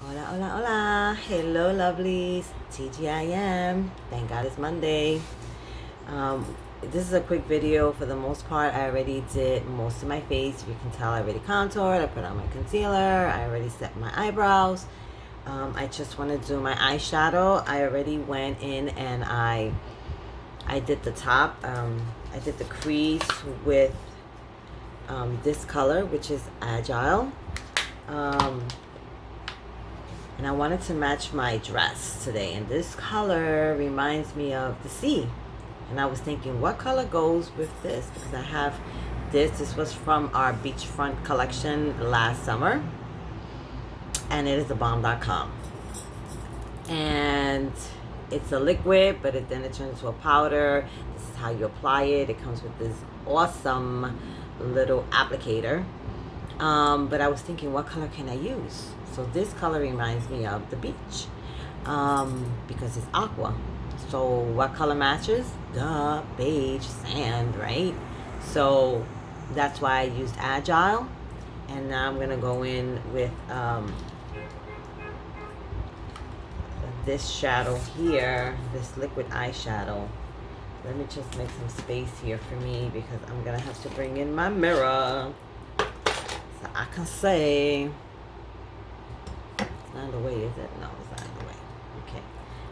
Hola, hola, hola. Hello, lovelies. TGIM. Thank God it's Monday. This is a quick video. For the most part, I already did most of my face. If you can tell, I already contoured. I put on my concealer. I already set my eyebrows. I just want to do my eyeshadow. I already went in and I did the top. I did the crease with this color, which is Agile. And I wanted to match my dress today, and this color reminds me of the sea. And I was thinking, what color goes with this? Because I have this was from our beachfront collection last summer, and it is a bomb.com. And it's a liquid, but then it turns into a powder. This is how you apply it. It comes with this awesome little applicator. But I was thinking, what color can I use? So this color reminds me of the beach, because it's aqua. So what color matches? Duh, beige sand, right? So that's why I used Agile. And now I'm gonna go in with this shadow here, this liquid eyeshadow. Let me just make some space here for me, because I'm gonna have to bring in my mirror so I can say. It's not in the way, is it? No, it's not in the way. Okay.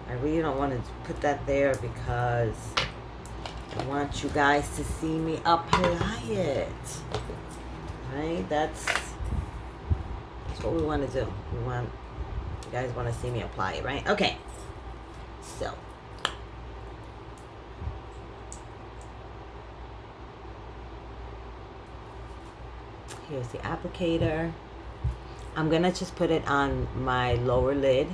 I really don't want to put that there because I want you guys to see me apply it. Right? That's what we want to do. You guys want to see me apply it, right? Okay. So. Here's the applicator. I'm going to just put it on my lower lid.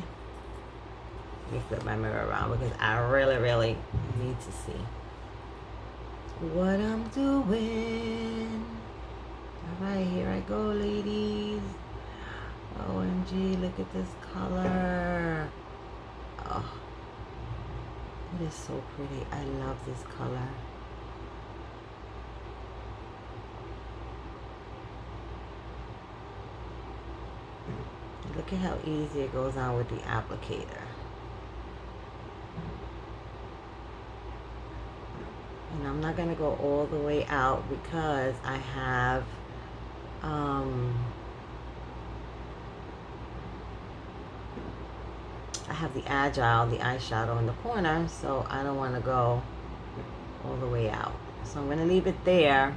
Let me flip my mirror around because I really need to see what I'm doing. Alright, here I go, ladies. OMG, look at this color. Oh, it is so pretty. I love this color. Look at how easy it goes on with the applicator. And I'm not going to go all the way out because I have the Agile, the eyeshadow in the corner, so I don't want to go all the way out. So I'm going to leave it there,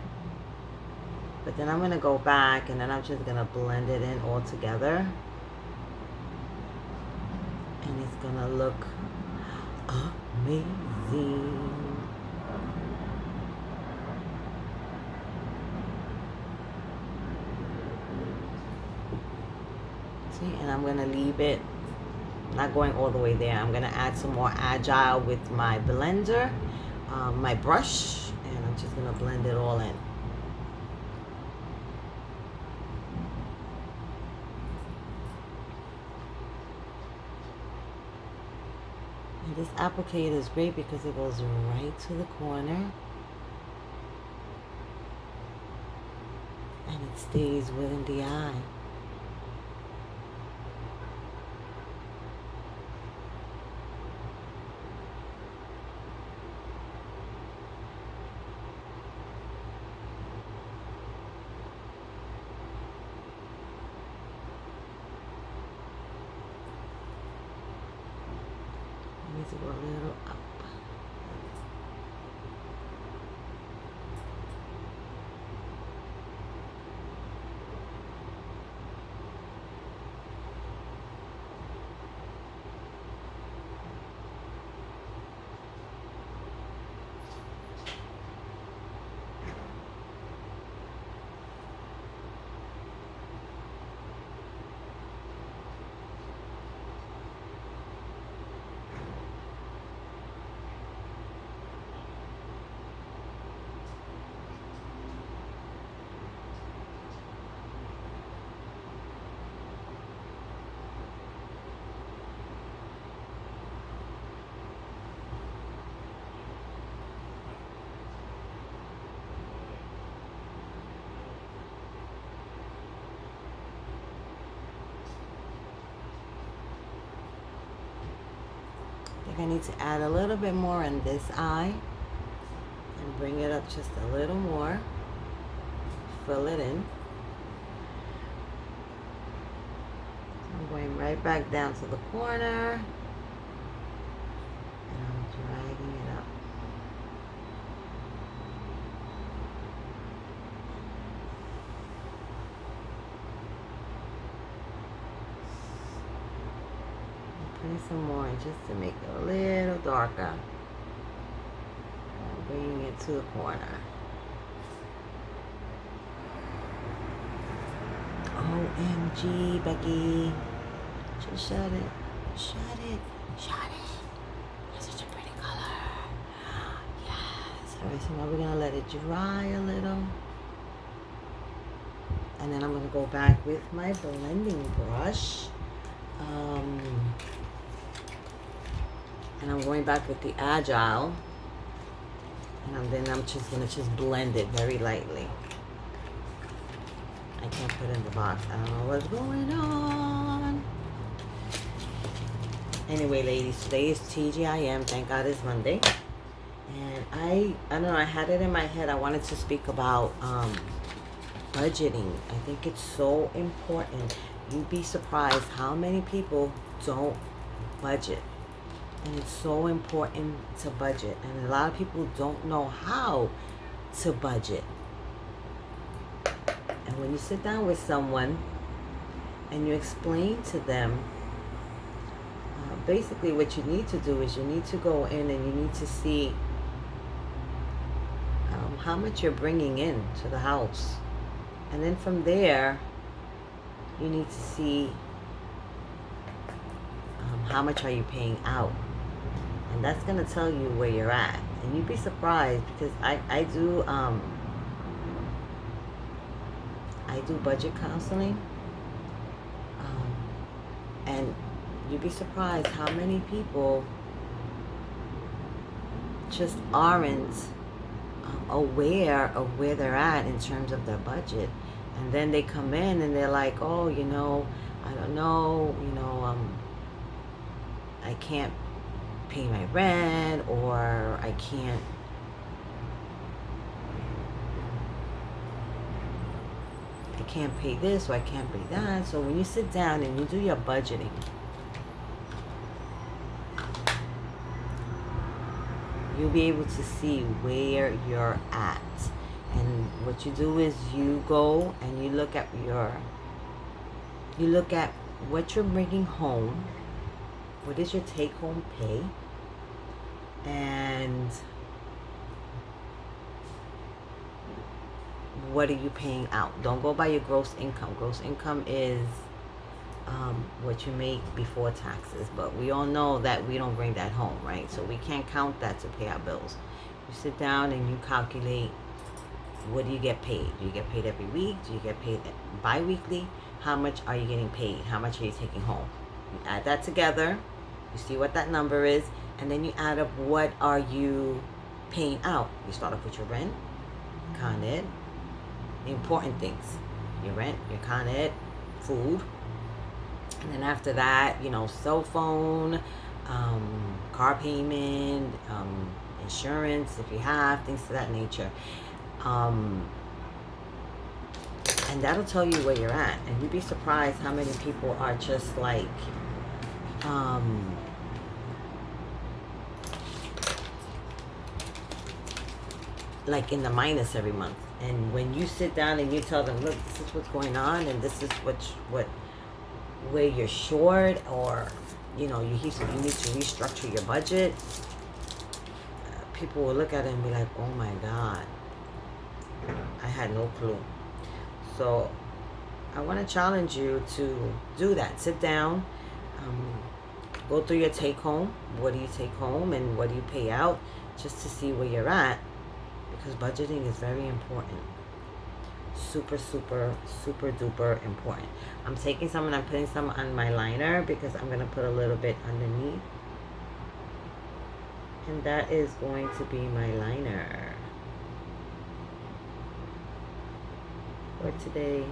but then I'm going to go back and then I'm just going to blend it in all together. And it's going to look amazing. See, and I'm going to leave it, not going all the way there. I'm going to add some more Agile with my blender, my brush, and I'm just going to blend it all in. And this applicator is great because it goes right to the corner and it stays within the eye. Needs to go a little up. I think I need to add a little bit more on this eye and bring it up just a little more. Fill it in. I'm going right back down to the corner. And I'm dragging it up. Putting some more in just to make it a little darker. And bringing it to the corner. OMG, Becky. Just shut it. Shut it. Shut it. That's such a pretty color. Yes. Alright, so now we're going to let it dry a little. And then I'm going to go back with my blending brush. And I'm going back with the Agile. And then I'm just going to just blend it very lightly. I can't put it in the box. I don't know what's going on. Anyway, ladies, today is TGIM. Thank God it's Monday. And I don't know, I had it in my head. I wanted to speak about budgeting. I think it's so important. You'd be surprised how many people don't budget. And it's so important to budget. And a lot of people don't know how to budget. And when you sit down with someone and you explain to them, basically what you need to do is you need to go in and you need to see how much you're bringing in to the house. And then from there, you need to see how much are you paying out. And that's going to tell you where you're at. And you'd be surprised because I do budget counseling. And you'd be surprised how many people just aren't aware of where they're at in terms of their budget. And then they come in and they're like, oh, I don't know, I can't pay my rent, or I can't pay this, or I can't pay that. So when you sit down and you do your budgeting, you'll be able to see where you're at. And what you do is you go and you look at what you're bringing home, what is your take-home pay, and what are you paying out. Don't go by your gross income. Gross income is what you make before taxes, but we all know that we don't bring that home, right? So we can't count that to pay our bills. You sit down and you calculate, what do you get paid? Do you get paid every week? Do you get paid bi-weekly? How much are you getting paid? How much are you taking home? You add that together, you see what that number is, and then you add up what are you paying out. You start off with your rent, Con Ed, the important things, your rent, your Con Ed, food, and then after that, cell phone, car payment, insurance if you have, things to that nature. And that'll tell you where you're at. And you'd be surprised how many people are just like, in the minus every month. And when you sit down and you tell them, look, this is what's going on, and this is where you're short, or you need to restructure your budget, people will look at it and be like, oh my God, I had no clue. So I want to challenge you to do that. Sit down, go through your take home. What do you take home and what do you pay out, just to see where you're at, because budgeting is very important. Super, super, super duper important. I'm taking some and I'm putting some on my liner because I'm going to put a little bit underneath. And that is going to be my liner for today.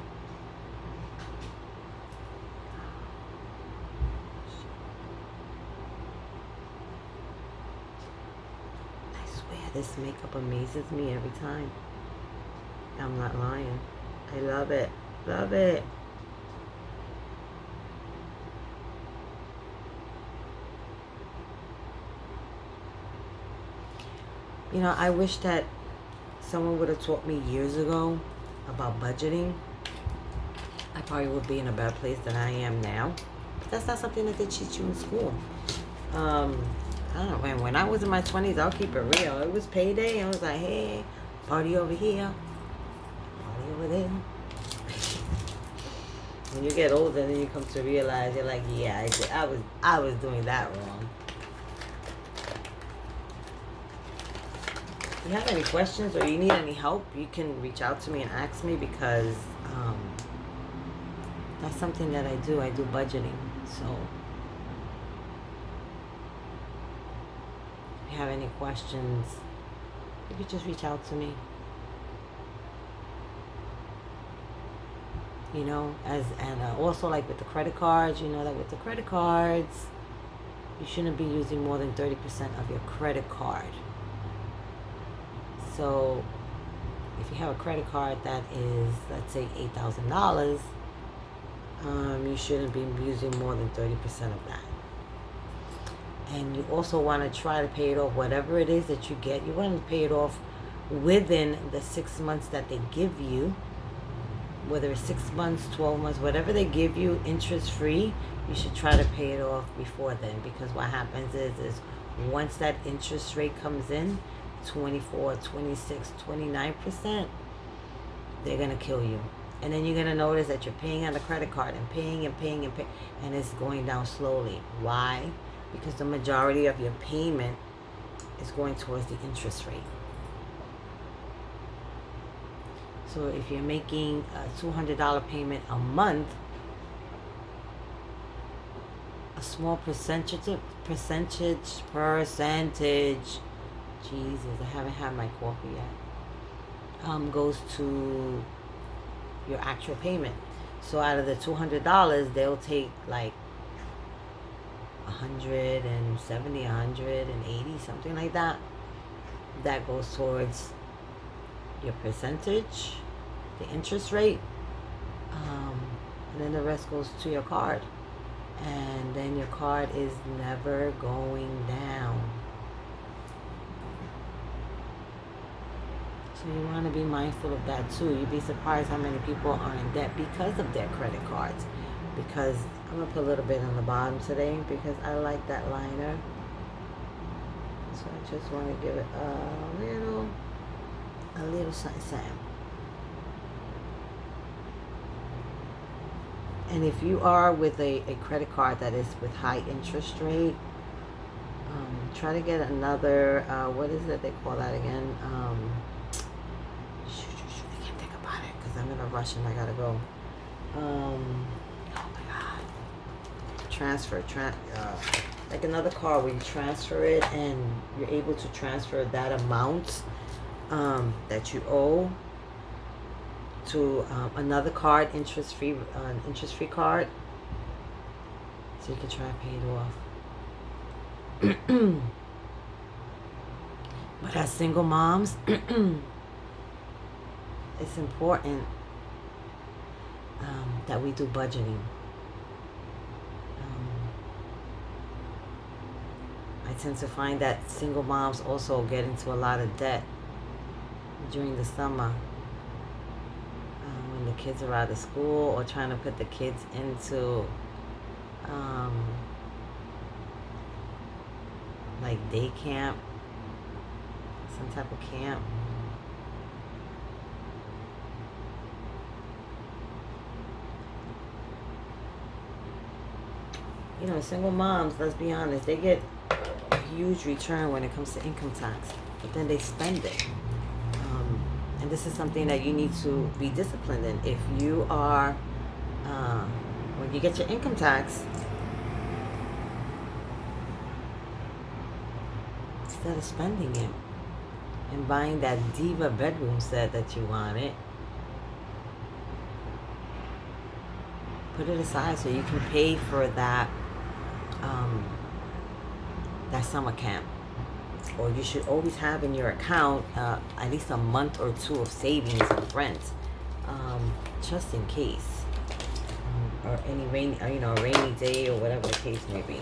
This makeup amazes me every time. I'm not lying. I love it. Love it. You know, I wish that someone would have taught me years ago about budgeting. I probably would be in a better place than I am now. But that's not something that they teach you in school. I don't know, when I was in my 20s, I'll keep it real. It was payday. I was like, hey, party over here, party over there. When you get older, then you come to realize, you're like, yeah, I was doing that wrong. If you have any questions or you need any help, you can reach out to me and ask me, because that's something that I do. I do budgeting. So if you have any questions, you could just reach out to me. You know, also like with the credit cards, you know that with the credit cards, you shouldn't be using more than 30% of your credit card. So if you have a credit card that is, let's say, $8,000, you shouldn't be using more than 30% of that. And you also want to try to pay it off, whatever it is that you get. You want to pay it off within the 6 months that they give you. Whether it's 6 months, 12 months, whatever they give you interest free, you should try to pay it off before then. Because what happens is once that interest rate comes in, 24, 26, 29%, they're going to kill you. And then you're going to notice that you're paying on the credit card and paying, and it's going down slowly. Why? Because the majority of your payment is going towards the interest rate. So if you're making a $200 payment a month, a small percentage, Jesus, I haven't had my coffee yet, goes to your actual payment. So out of the $200, they'll take like 170, 180, something like that. That goes towards your percentage, the interest rate, and then the rest goes to your card. And then your card is never going down. So you want to be mindful of that too. You'd be surprised how many people are in debt because of their credit cards. Because I'm going to put a little bit on the bottom today because I like that liner. So I just want to give it a little something. And if you are with a credit card that is with high interest rate, try to get another, what is it they call that again? I can't think about it because I'm in a rush and I gotta go. Oh my God. Transfer, like another card where you transfer it and you're able to transfer that amount that you owe to another card, interest-free card, so you can try to pay it off. But as single moms, it's important that we do budgeting. I tend to find that single moms also get into a lot of debt during the summer when the kids are out of school, or trying to put the kids into like day camp, some type of camp. You know, single moms, let's be honest, they get a huge return when it comes to income tax, but then they spend it. And this is something that you need to be disciplined in. If you are, when you get your income tax, instead of spending it and buying that diva bedroom set that you wanted, put it aside so you can pay for that that summer camp. or you should always have in your account at least a month or two of savings of rent, just in case, or any rainy day or whatever the case may be.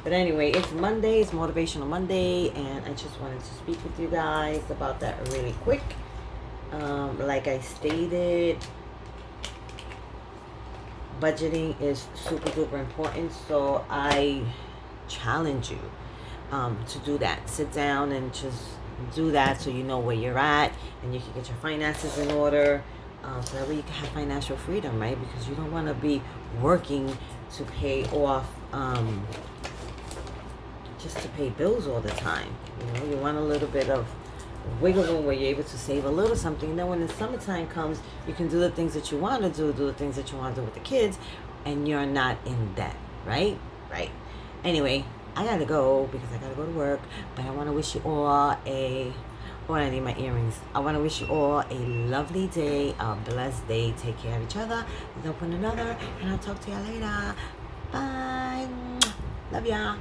But anyway, it's Monday, it's Motivational Monday, and I just wanted to speak with you guys about that really quick. Like I stated, budgeting is super duper important, so I challenge you to do that. Sit down and just do that so you know where you're at and you can get your finances in order, so that way you can have financial freedom, right? Because you don't want to be working to pay off just to pay bills all the time. You want a little bit of wiggle room where you're able to save a little something. Then when the summertime comes, you can do the things that you want to do the things that you want to do with the kids, and you're not in debt, right? Right. Anyway, I gotta go because I gotta go to work, but I want to wish you all I need my earrings. I want to wish you all a lovely day, a blessed day. Take care of each other, love one another, and I'll talk to you later. Bye. Love y'all.